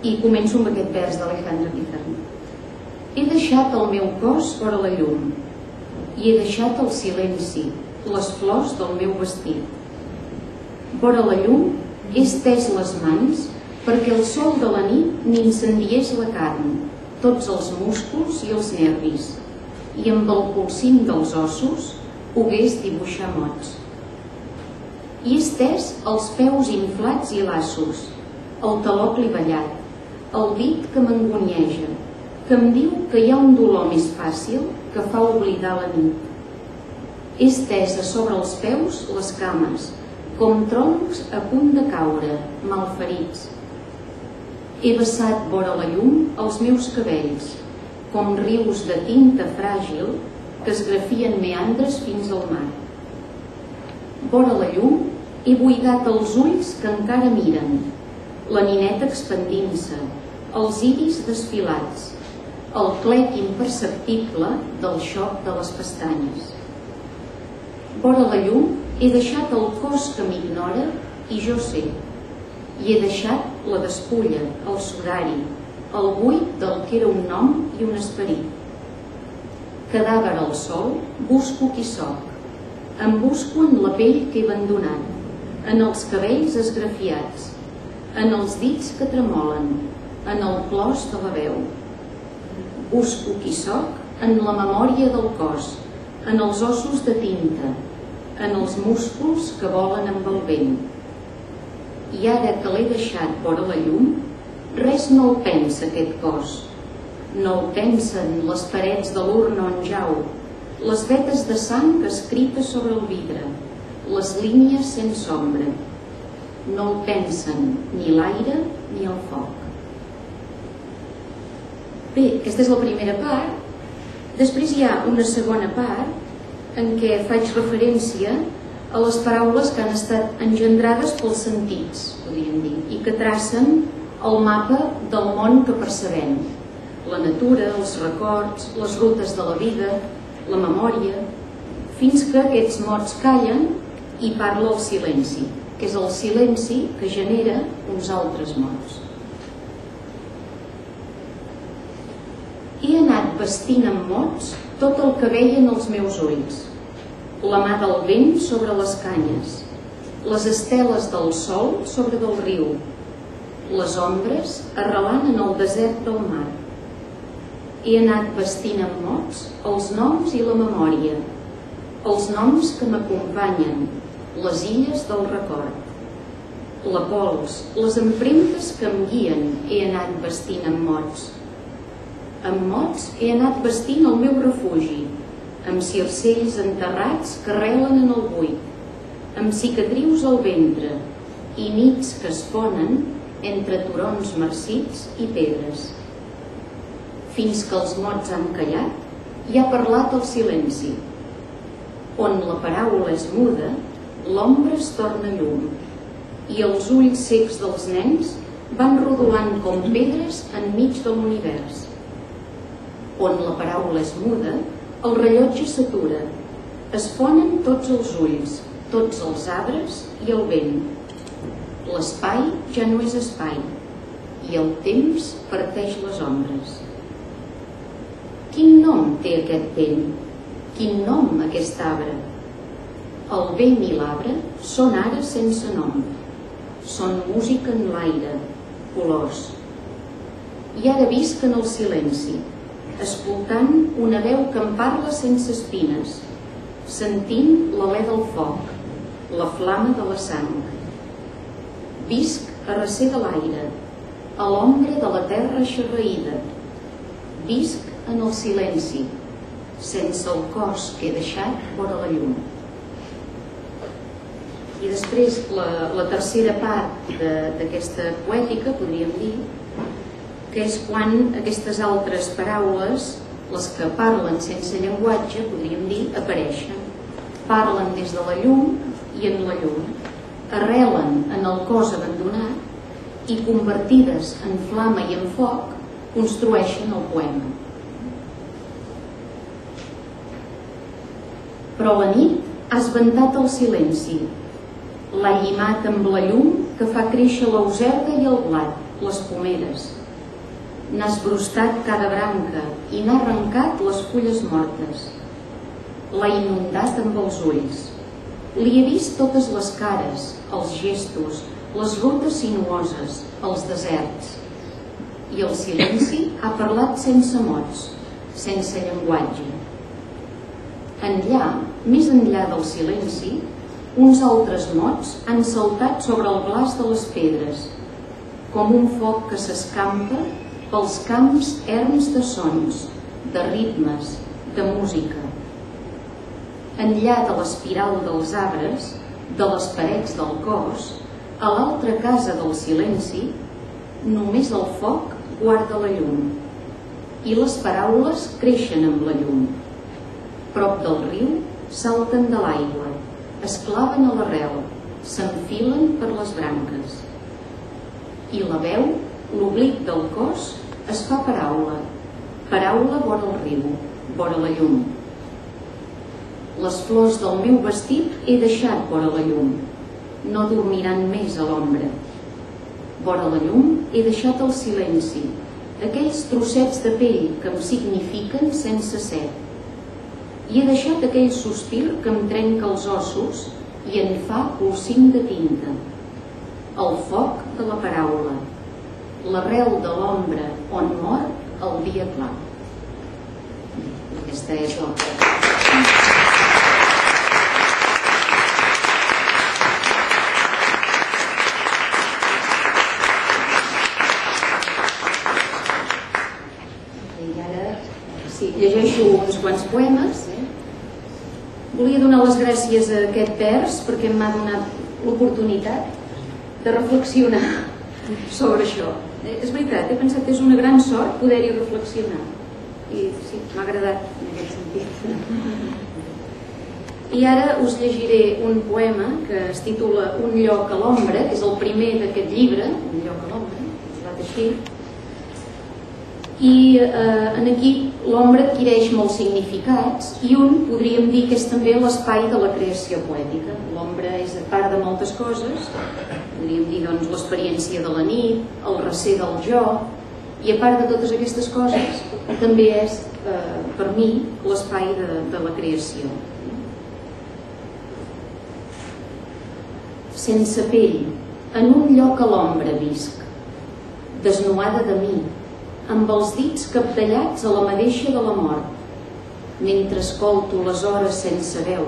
I començo amb aquest vers d'Alejandro Pizarro. He deixat el meu cos vora la llum i he deixat el silenci, les flors del meu vestit. Vora la llum he estès les mans perquè el sol de la nit n'incendiés la carn, tots els músculs i els nervis, i amb el polsim dels ossos pogués dibuixar mots. I he estès els peus inflats i lassos, el taló clivellat, el dit que m'angunieja, que em diu que hi ha un dolor més fàcil que fa oblidar la nit. He estès a sobre els peus les cames, com troncs a punt de caure, malferits. He vessat vora la llum els meus cabells, com rius de tinta fràgil que esgrafien meandres fins al mar. Vora la llum he buidat els ulls que encara miren, la nineta expandint-se, els iris desfilats, el clec imperceptible del xoc de les pestanyes. Vora la llum he deixat el cos que m'ignora i jo sé, i he deixat la despulla, el sudari, el buit del que era un nom i un esperit. Cadàver al sol, busco qui soc, em busco en la pell que he abandonat, en els cabells esgrafiats, en els dits que tremolen, en el clos de la veu. Busco qui soc en la memòria del cos, en els ossos de tinta, en els músculs que volen amb el vent. I ara que l'he deixat vora la llum, res no el pensa aquest cos. No el pensen les parets de l'urna on jau, les vetes de sang escrites sobre el vidre, les línies sense ombra. No el pensen ni l'aire ni el foc. Bé, aquesta és la primera part. Després hi ha una segona part en què faig referència a les paraules que han estat engendrades pels sentits, podríem dir, i que tracen el mapa del món que percebem. La natura, els records, les rutes de la vida, la memòria, fins que aquests mots callen i parla el silenci, que és el silenci que genera uns altres mots. He anat vestint amb mots tot el que veien els meus ulls, la mà del vent sobre les canyes, les esteles del sol sobre del riu, les ombres arrelant en el desert del mar. He anat vestint amb mots els noms i la memòria, els noms que m'acompanyen, les illes del record. La pols, les empremtes que em guien, he anat vestint amb mots. Amb mots he anat vestint el meu refugi, amb circells enterrats que arrelen en el buit, amb cicatrius al ventre i nits que es ponen entre turons marcits i pedres. Fins que els mots han callat, hi ha parlat el silenci. On la paraula és muda, l'ombra es torna llum, i els ulls cecs dels nens van rodolant com pedres enmig de l'univers. On la paraula és muda, el rellotge s'atura, es fonen tots els ulls, tots els arbres i el vent. L'espai ja no és espai, i el temps parteix les ombres. Quin nom té aquest vent? Quin nom aquest arbre? El vent i l'arbre són ara sense nom. Són música en l'aire, colors. I ara visc en el silenci, escoltant una veu que em parla sense espines, sentint l'alè del foc, la flama de la sang. Visc a recer de l'aire, a l'ombra de la terra xerraïda. Visc en el silenci, sense el cos que he deixat vora la llum. I després la tercera part d'aquesta poètica, podríem dir, que és quan aquestes altres paraules, les que parlen sense llenguatge, podríem dir, apareixen. Parlen des de la llum i en la llum, arrelen en el cos abandonat i, convertides en flama i en foc, construeixen el poema. Però la nit ha esventat el silenci, l'ha llimat amb la llum que fa créixer l'auserga i el blat, les pomeres. N'ha esbrostat cada branca i n'ha arrencat les fulles mortes. L'ha inundat amb els ulls. Li he vist totes les cares, els gestos, les rutes sinuoses, els deserts. I el silenci ha parlat sense mots, sense llenguatge. Enllà, més enllà del silenci, uns altres mots han saltat sobre el glaç de les pedres, com un foc que s'escampa pels camps erms de sons, de ritmes, de música. Enllà de l'espiral dels arbres, de les parets del cos, a l'altra casa del silenci, només el foc guarda la llum i les paraules creixen amb la llum. Prop del riu salten de l'aigua, es claven a l'arrel, s'enfilen per les branques. I la veu, l'oblit del cos, es fa paraula, paraula vora el riu, vora la llum. Les flors del meu vestit he deixat vora la llum, no dormiran més a l'ombra. Vora la llum he deixat el silenci, aquells trossets de pell que em signifiquen sense set. I he deixat aquell sospir que em trenca els ossos i en fa polsim de tinta. El foc de la paraula, l'arrel de l'ombra on mor el dia clar. Aquesta és l'obra. Llegeixo uns quants poemes. Volia donar les gràcies a aquest vers perquè m'ha donat l'oportunitat de reflexionar sobre això. És veritat, he pensat que és una gran sort poder-hi reflexionar. I sí, m'ha agradat en aquest sentit. I ara us llegiré un poema que es titula Un lloc a l'ombra, que és el primer d'aquest llibre, Un lloc a l'ombra, posat així. I aquí l'ombra adquireix molts significats i un podríem dir que és també l'espai de la creació poètica. L'ombra és a part de moltes coses, podríem dir doncs l'experiència de la nit, el recer del jo, i a part de totes aquestes coses també és per mi l'espai de la creació. Sense pell, en un lloc a l'ombra visc, desnuada de mi, amb els dits capdellats a la madeixa de la mort, mentre escolto les hores sense veu,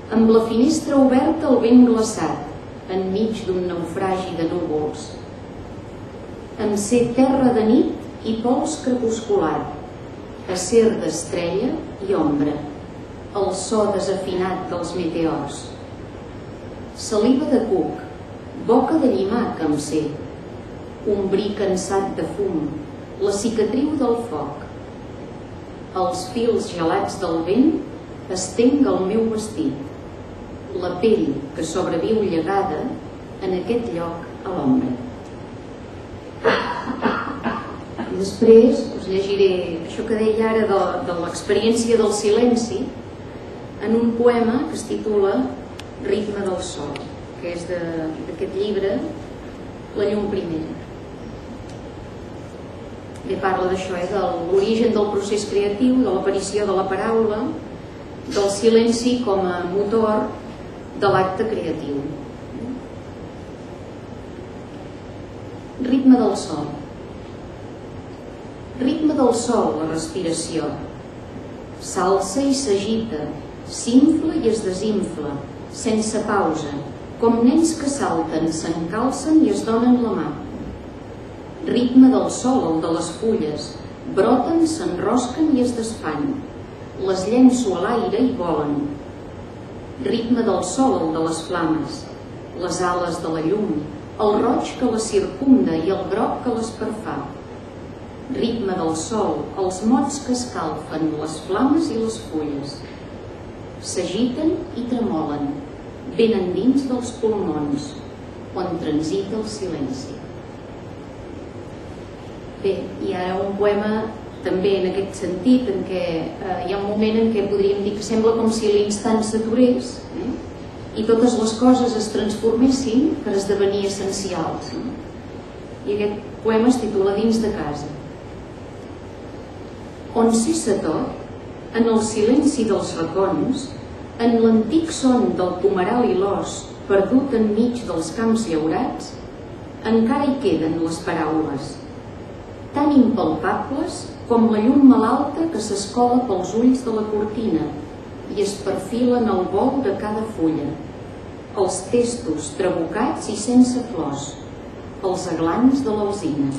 amb la finestra oberta al vent glaçat, enmig d'un naufragi de núvols, amb ser terra de nit i pols crepuscular, acer d'estrella i ombra, el so desafinat dels meteors, saliva de cuc, boca de llimac em sé, un bri cansat de fum, la cicatriu del foc. Els fils gelats del vent estenc el meu vestit, la pell que sobreviu llegada en aquest lloc a l'ombra. I després us llegiré això que deia ara de l'experiència del silenci en un poema que es titula Ritme del sol, que és d'aquest llibre La llum primera. Que parla d'això, de l'origen del procés creatiu, de l'aparició de la paraula, del silenci com a motor de l'acte creatiu. Ritme del sol. Ritme del sol, la respiració. S'alça i s'agita, s'infla i es desinfla, sense pausa, com nens que salten, s'encalcen i es donen la mà. Ritme del sol, el de les fulles, broten, s'enrosquen i es desfan, les llenço a l'aire i volen. Ritme del sol, el de les flames, les ales de la llum, el roig que les circunda i el groc que les perfà. Ritme del sol, els mots que escalfen les flames i les fulles. S'agiten i tremolen, ben endins dels pulmons, on transita el silenci. Bé, i ara un poema també en aquest sentit, en què hi ha un moment en què podríem dir que sembla com si l'instant s'aturés i totes les coses es transformessin per esdevenir essencials. I aquest poema es titula Dins de casa. On cessa tot, en el silenci dels racons, en l'antic son del pomeral i l'os perdut enmig dels camps llaurats, encara hi queden les paraules, tan impalpables com la llum malalta que s'escola pels ulls de la cortina i es perfilen al vol de cada fulla, els testos trabucats i sense flors, els aglans de l'alzina.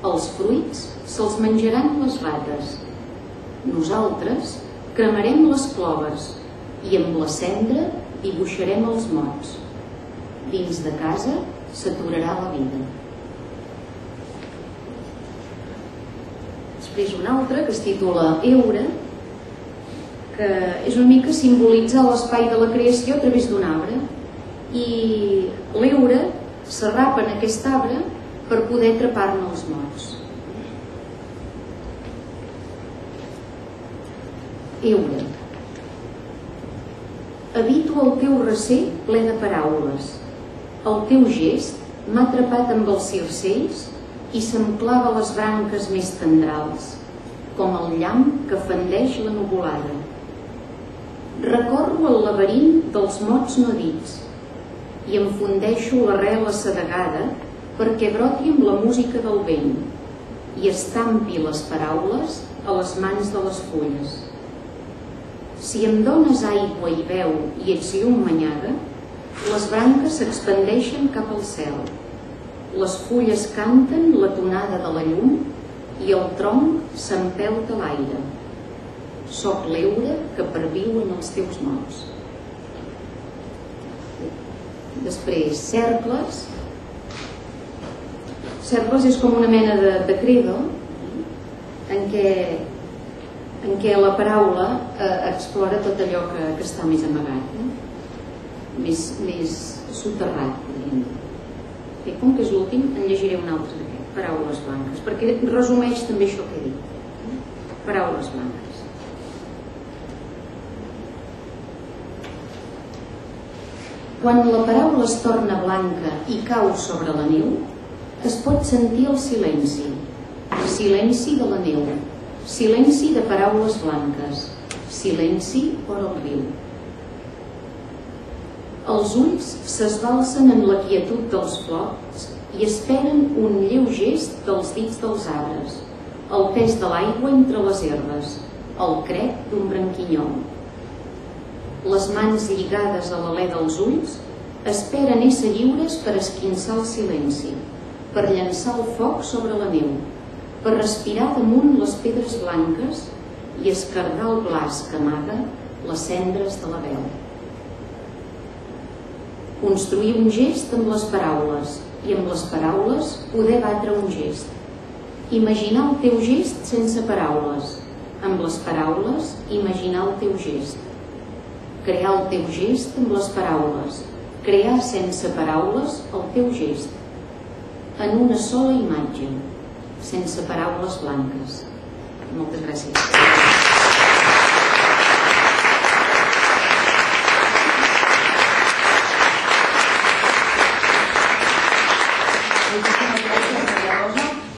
Els fruits se'ls menjaran les rates. Nosaltres cremarem les cloves i amb la cendra dibuixarem els mots. Dins de casa s'aturarà la vida. Després un altre que es titula Heura, que és una mica simbolitzar l'espai de la creació a través d'un arbre, i l'heura s'arrapa en aquest arbre per poder atrapar-ne els mots. Heura. Habito el teu recer ple de paraules. El teu gest m'ha atrapat amb els circells i se'm clava a les branques més tendrals, com el llamp que fendeix la nuvolada. Recorro el laberint dels mots no dits i em fundeixo l'arrel assedegada perquè broti amb la música del vent i estampi les paraules a les mans de les fulles. Si em dones aigua i veu i ets llum manyada, les branques s'expandeixen cap al cel. Les fulles canten la tonada de la llum i el tronc s'empelta a l'aire. Soc l'heura que perviu en els teus mots. Després, cercles. Cercles és com una mena de credo en què la paraula explora tot allò que està més amagat, més soterrat, podríem dir. Bé, com que és l'últim, en llegiré un altre d'aquest, paraules blanques, perquè resumeix també això que he dit. Paraules blanques. Quan la paraula es torna blanca i cau sobre la neu, es pot sentir el silenci de la neu, silenci de paraules blanques, silenci per al viu. Els ulls s'esbalcen en la quietud dels flocs i esperen un lleu gest dels dits dels arbres, el pes de l'aigua entre les herbes, el crec d'un branquinyol. Les mans lligades a l'alè dels ulls esperen ésser lliures per esquinçar el silenci, per llançar el foc sobre la neu, per respirar damunt les pedres blanques i esquerdar el glaç que amaga les cendres de la veu. Construir un gest amb les paraules i amb les paraules poder batre un gest. Imaginar el teu gest sense paraules, amb les paraules imaginar el teu gest. Crear el teu gest amb les paraules, crear sense paraules el teu gest, en una sola imatge, sense paraules blanques. Moltes gràcies.